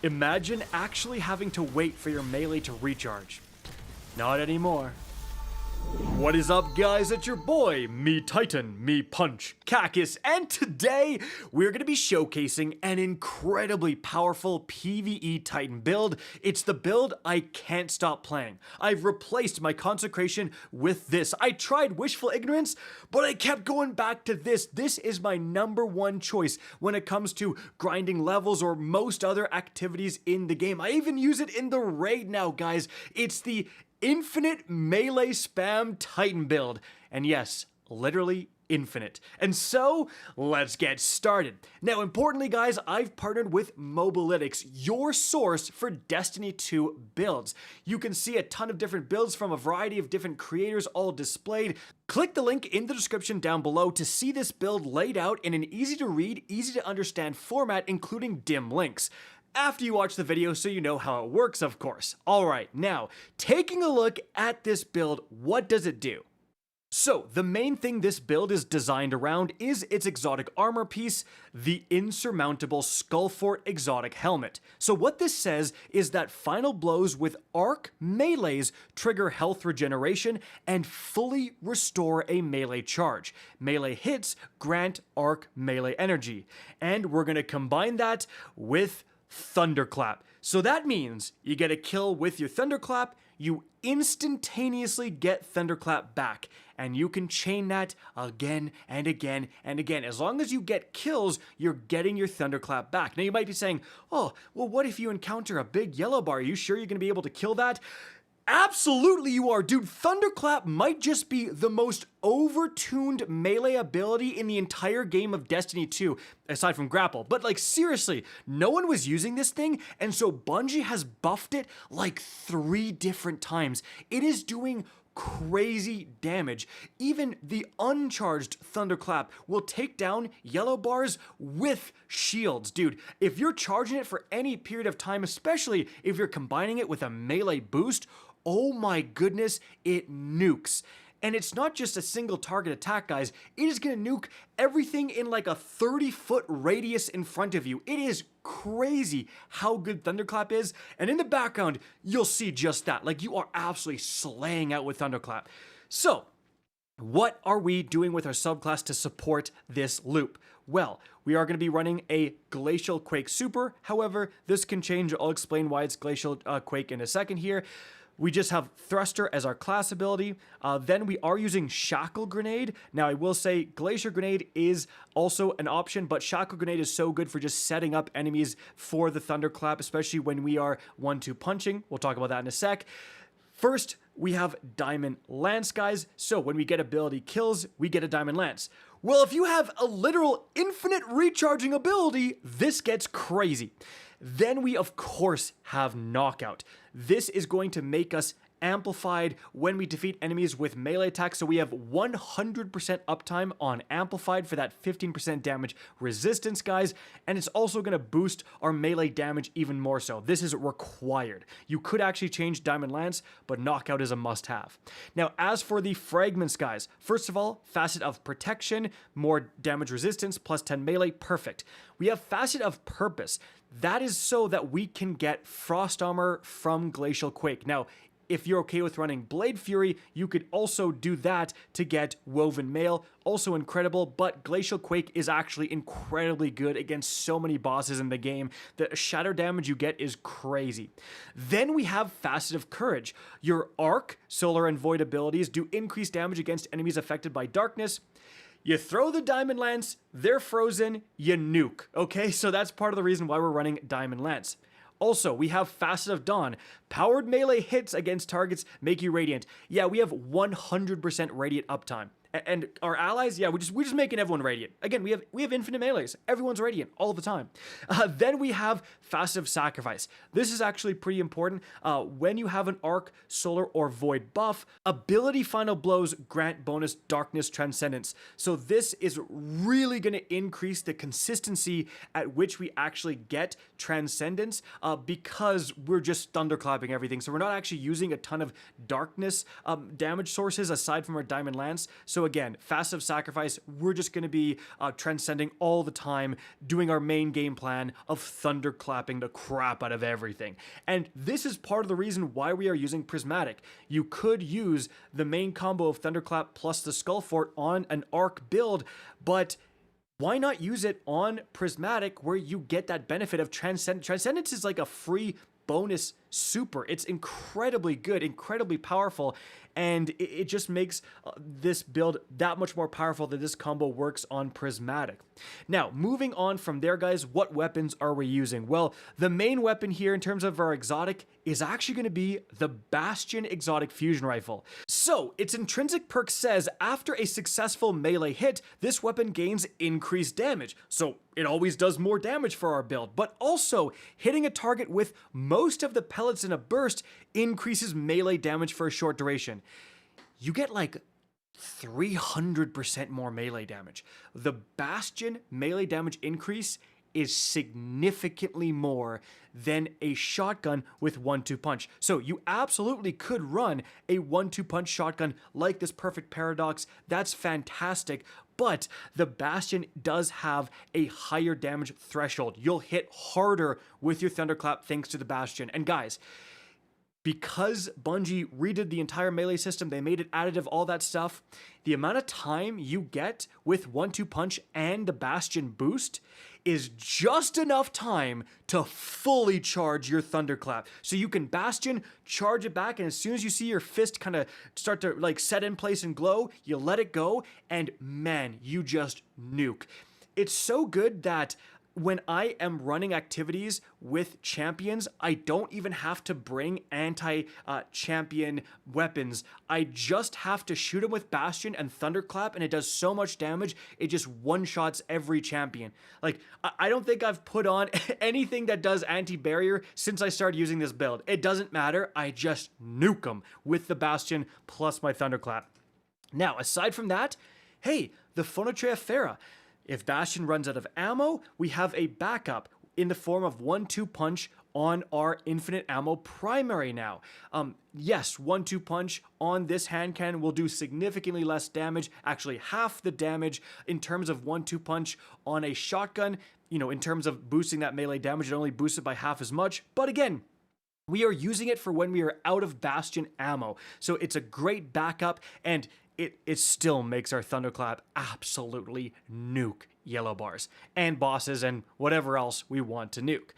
Imagine actually having to wait for your melee to recharge. Not anymore. What is up, guys? It's your boy, me Titan, me Punch, Cacus, and today we're going to be showcasing an incredibly powerful PvE Titan build. It's the build I can't stop playing. I've replaced my Consecration with this. I tried Wishful Ignorance, but I kept going back to this. This is my #1 choice when it comes to grinding levels or most other activities in the game. I even use it in the raid now, guys. It's the Infinite Melee Spam Titan build. And yes, literally infinite. And so, let's get started. Now, importantly, guys, I've partnered with Mobalytics, your source for Destiny 2 builds. You can see a ton of different builds from a variety of different creators all displayed. Click the link in the description down below to see this build laid out in an easy to read, easy to understand format, including dim links. After you watch the video so you know how it works, of course. Alright, now, taking a look at this build, what does it do? So, the main thing this build is designed around is its exotic armor piece, the Insurmountable Skullfort exotic helmet. So what this says is that final blows with arc melees trigger health regeneration and fully restore a melee charge. Melee hits grant arc melee energy. And we're going to combine that with Thunderclap. So that means you get a kill with your Thunderclap, you instantaneously get Thunderclap back, and you can chain that again and again and again. As long as you get kills, you're getting your Thunderclap back. Now you might be saying, oh, well, what if you encounter a big yellow bar? Are you sure you're going to be able to kill that? Absolutely you are, dude. Thunderclap might just be the most overtuned melee ability in the entire game of Destiny 2, aside from Grapple. But like, seriously, no one was using this thing, and so Bungie has buffed it like 3 different times. It is doing crazy damage. Even the uncharged Thunderclap will take down yellow bars with shields. Dude, if you're charging it for any period of time, especially if you're combining it with a melee boost, oh my goodness, it nukes. And it's not just a single target attack, guys. It is going to nuke everything in like a 30-foot radius in front of you. It is crazy how good Thunderclap is. And in the background, you'll see just that. Like, you are absolutely slaying out with Thunderclap. So, what are we doing with our subclass to support this loop? Well, we are going to be running a Glacial Quake Super. However, this can change. I'll explain why it's Glacial Quake in a second here. We just have Thruster as our class ability. Then we are using Shackle Grenade. Now, I will say Glacier Grenade is also an option, but Shackle Grenade is so good for just setting up enemies for the Thunderclap, especially when we are 1-2 punching. We'll talk about that in a sec. First, we have Diamond Lance, guys. So when we get ability kills, we get a Diamond Lance. Well, if you have a literal infinite recharging ability, this gets crazy. Then we, of course, have Knockout. This is going to make us amplified when we defeat enemies with melee attacks, so we have 100% uptime on amplified for that 15% damage resistance, guys, and it's also going to boost our melee damage even more so. This is required. You could actually change Diamond Lance, but Knockout is a must-have. Now, as for the fragments, guys, first of all, Facet of Protection, more damage resistance, plus 10 melee, perfect. We have Facet of Purpose. That is so that we can get Frost Armor from Glacial Quake. Now, if you're okay with running Blade Fury, you could also do that to get Woven Mail. Also incredible, but Glacial Quake is actually incredibly good against so many bosses in the game. The shatter damage you get is crazy. Then we have Facet of Courage. Your Arc, Solar, and Void abilities do increased damage against enemies affected by darkness. You throw the Diamond Lance, they're frozen, you nuke. Okay, so that's part of the reason why we're running Diamond Lance. Also, we have Facet of Dawn. Powered melee hits against targets make you radiant. Yeah, we have 100% radiant uptime. And our allies, yeah, we're just making everyone radiant. Again, we have infinite melees. Everyone's radiant all the time. Then we have Facet of Sacrifice. This is actually pretty important. When you have an Arc, Solar, or Void buff, ability final blows grant bonus Darkness Transcendence. So this is really going to increase the consistency at which we actually get Transcendence because we're just thunderclapping everything. So we're not actually using a ton of darkness damage sources aside from our Diamond Lance. So So again, Fast of Sacrifice, we're just going to be transcending all the time, doing our main game plan of thunderclapping the crap out of everything. And this is part of the reason why we are using Prismatic. You could use the main combo of Thunderclap plus the Skull Fort on an Arc build, but why not use it on Prismatic where you get that benefit of Transcendence? Transcendence is like a free bonus super. It's incredibly good, incredibly powerful, and it just makes this build that much more powerful that this combo works on Prismatic. Now, moving on from there, guys, what weapons are we using? Well, the main weapon here in terms of our exotic is actually going to be the Bastion Exotic Fusion Rifle. So, its intrinsic perk says, after a successful melee hit, this weapon gains increased damage. So, it always does more damage for our build, but also hitting a target with most of the pellets in a burst increases melee damage for a short duration. You get like 300% more melee damage. The Bastion melee damage increase is significantly more than a shotgun with 1-2 punch. So you absolutely could run a 1-2 punch shotgun like this Perfect Paradox. That's fantastic. But the Bastion does have a higher damage threshold. You'll hit harder with your Thunderclap thanks to the Bastion. And guys, because Bungie redid the entire melee system, they made it additive, all that stuff, the amount of time you get with 1-2 punch and the Bastion boost is just enough time to fully charge your Thunderclap. So you can Bastion, charge it back, and as soon as you see your fist kind of start to like set in place and glow, you let it go, and man, you just nuke. It's so good that when I am running activities with champions, I don't even have to bring anti-champion weapons. I just have to shoot them with Bastion and Thunderclap, and it does so much damage, it just one-shots every champion. Like, I don't think I've put on anything that does anti-barrier since I started using this build. It doesn't matter, I just nuke them with the Bastion plus my Thunderclap. Now, aside from that, hey, the Phonotrea Fera. If Bastion runs out of ammo, we have a backup in the form of 1-2 punch on our infinite ammo primary now. Yes, 1-2 punch on this hand cannon will do significantly less damage, actually half the damage in terms of 1-2 punch on a shotgun. You know, in terms of boosting that melee damage, it only boosts it by half as much. But again, we are using it for when we are out of Bastion ammo. So it's a great backup, and it still makes our Thunderclap absolutely nuke yellow bars and bosses and whatever else we want to nuke.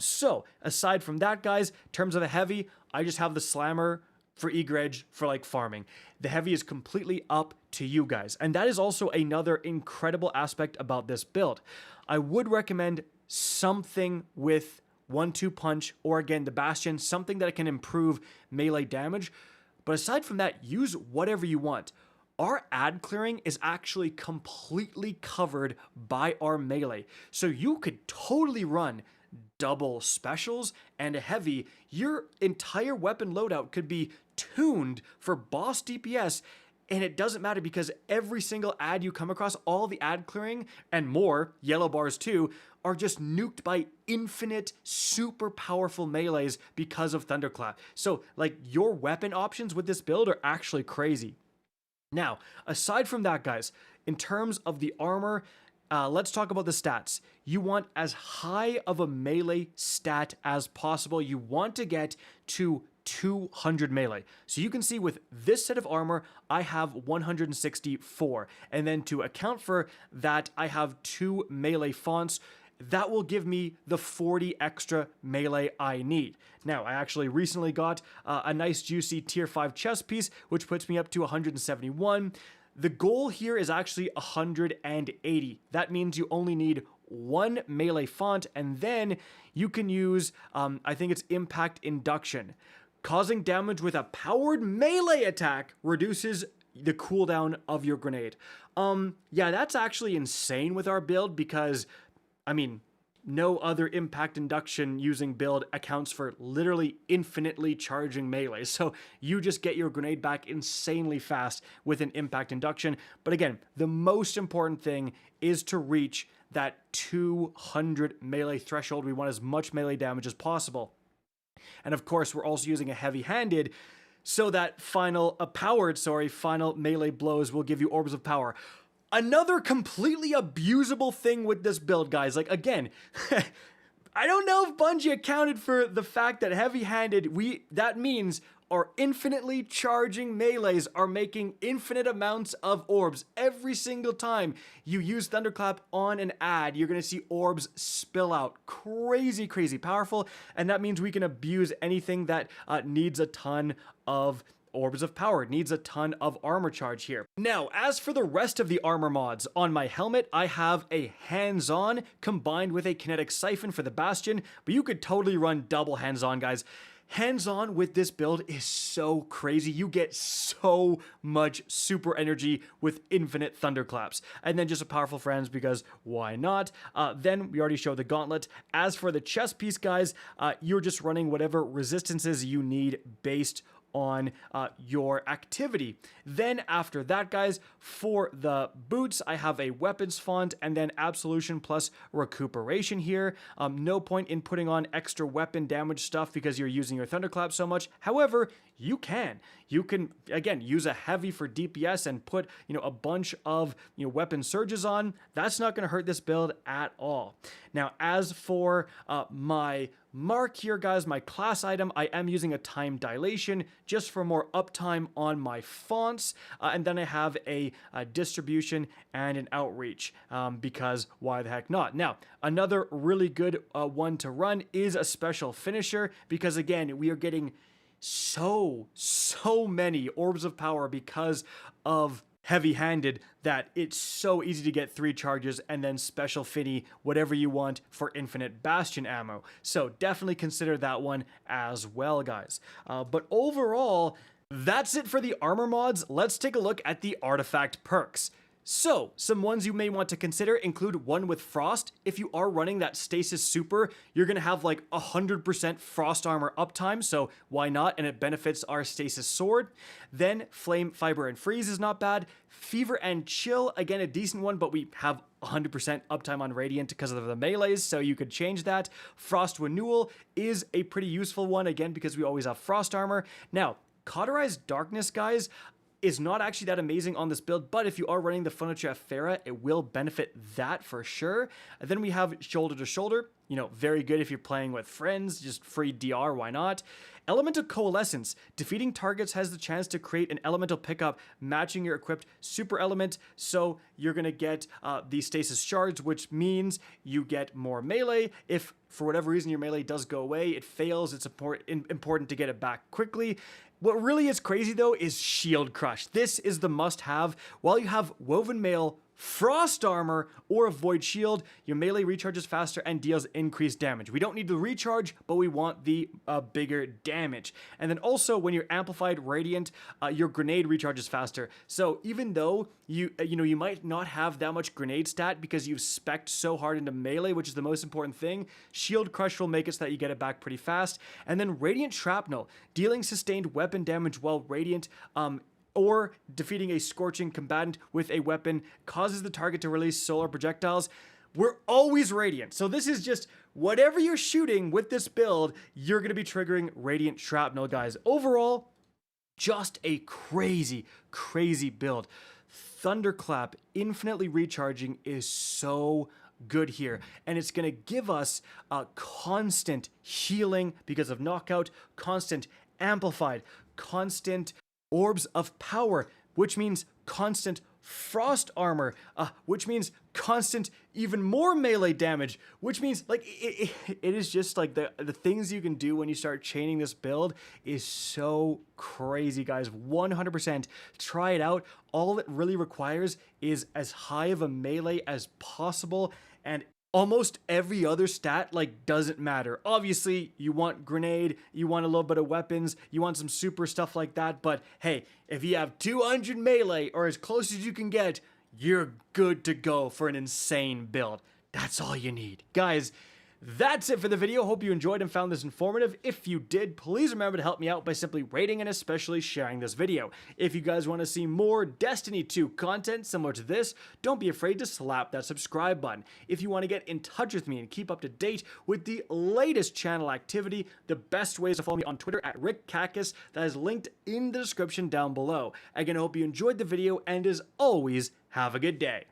So aside from that, guys, in terms of the heavy, I just have the Slammer for Egredge for like farming. The heavy is completely up to you guys. And that is also another incredible aspect about this build. I would recommend something with 1-2 punch, or again, the Bastion, something that can improve melee damage. But aside from that, use whatever you want. Our ad clearing is actually completely covered by our melee. So you could totally run double specials and a heavy. Your entire weapon loadout could be tuned for boss DPS, and it doesn't matter because every single ad you come across, all the ad clearing and more, yellow bars too, are just nuked by infinite, super powerful melees because of Thunderclap. So, like, your weapon options with this build are actually crazy. Now, aside from that, guys, in terms of the armor, let's talk about the stats. You want as high of a melee stat as possible. You want to get to 200 melee. So you can see with this set of armor, I have 164. And then to account for that, I have 2 melee fonts. That will give me the 40 extra melee I need. Now, I actually recently got a nice juicy tier 5 chest piece, which puts me up to 171. The goal here is actually 180. That means you only need 1 melee font, and then you can use, I think it's Impact Induction. Causing damage with a powered melee attack reduces the cooldown of your grenade. Yeah, that's actually insane with our build because, I mean, no other impact induction using build accounts for literally infinitely charging melee. So you just get your grenade back insanely fast with an impact induction. But again, the most important thing is to reach that 200 melee threshold. We want as much melee damage as possible. And of course, we're also using a heavy-handed. So that final melee blows will give you orbs of power. Another completely abusable thing with this build, guys. Like, again, I don't know if Bungie accounted for the fact that heavy-handed, that means our infinitely charging melees are making infinite amounts of orbs. Every single time you use Thunderclap on an ad, you're going to see orbs spill out. Crazy, crazy powerful, and that means we can abuse anything that needs a ton of orbs of power, needs a ton of armor charge here. Now, as for the rest of the armor mods, on my helmet, I have a hands-on combined with a kinetic siphon for the Bastion, but you could totally run double hands-on, guys. Hands-on with this build is so crazy. You get so much super energy with infinite thunderclaps. And then just a powerful friends, because why not? Then we already showed the gauntlet. As for the chest piece, guys, you're just running whatever resistances you need based on your activity. Then after that, guys, for the boots, I have a weapons font and then absolution plus recuperation here. No point in putting on extra weapon damage stuff because you're using your thunderclap so much. However, you can again use a heavy for DPS and put a bunch of weapon surges on. That's not going to hurt this build at all. Now, as for my mark here, guys, my class item, I am using a time dilation just for more uptime on my fonts, and then I have a distribution and an outreach because why the heck not? Now, another really good one to run is a special finisher because again, we are getting so many orbs of power because of heavy-handed that it's so easy to get 3 charges and then special finny whatever you want for infinite bastion ammo. So definitely consider that one as well, guys. But overall, that's it for the armor mods. Let's take a look at the artifact perks. So, some ones you may want to consider include one with Frost. If you are running that Stasis Super, you're going to have like 100% Frost armor uptime, so why not? And it benefits our Stasis Sword. Then, Flame, Fiber, and Freeze is not bad. Fever and Chill, again, a decent one, but we have 100% uptime on Radiant because of the melees, so you could change that. Frost Renewal is a pretty useful one, again, because we always have Frost armor. Now, Cauterized Darkness, guys, is not actually that amazing on this build, but if you are running the Furniture Farah, it will benefit that for sure. And then we have Shoulder to Shoulder, very good if you're playing with friends, just free DR, why not? Elemental Coalescence. Defeating targets has the chance to create an elemental pickup matching your equipped super element, so you're going to get the Stasis Shards, which means you get more melee. If for whatever reason your melee does go away, it fails, it's important to get it back quickly. What really is crazy though is Shield Crush. This is the must-have. While you have Woven Mail, Frost Armor, or a Void Shield, your melee recharges faster and deals increased damage. We don't need the recharge, but we want the bigger damage. And then also, when you're Amplified Radiant, your grenade recharges faster. So even though you might not have that much grenade stat because you've spec'd so hard into melee, which is the most important thing, Shield Crush will make it so that you get it back pretty fast. And then Radiant Shrapnel, dealing sustained weapon damage while Radiant, or defeating a scorching combatant with a weapon causes the target to release solar projectiles. We're always Radiant. So this is just whatever you're shooting with this build, you're going to be triggering Radiant Shrapnel, guys. Overall, just a crazy, crazy build. Thunderclap infinitely recharging is so good here, and it's going to give us a constant healing because of knockout, constant amplified, constant orbs of power, which means constant frost armor, which means constant even more melee damage, which means like it is just like the things you can do when you start chaining this build is so crazy, guys. 100% try it out. All it really requires is as high of a melee as possible, and almost every other stat doesn't matter. Obviously, you want grenade, you want a little bit of weapons, you want some super stuff like that, but hey, if you have 200 melee or as close as you can get, you're good to go for an insane build. That's all you need. Guys, That's it for the video. Hope you enjoyed and found this informative. If you did, please remember to help me out by simply rating and especially sharing this video. If you guys want to see more Destiny 2 content similar to this, don't be afraid to slap that subscribe button. If you want to get in touch with me and keep up to date with the latest channel activity, the best way is to follow me on Twitter at RickCacus. That is linked in the description down below. Again, I hope you enjoyed the video, and as always, have a good day.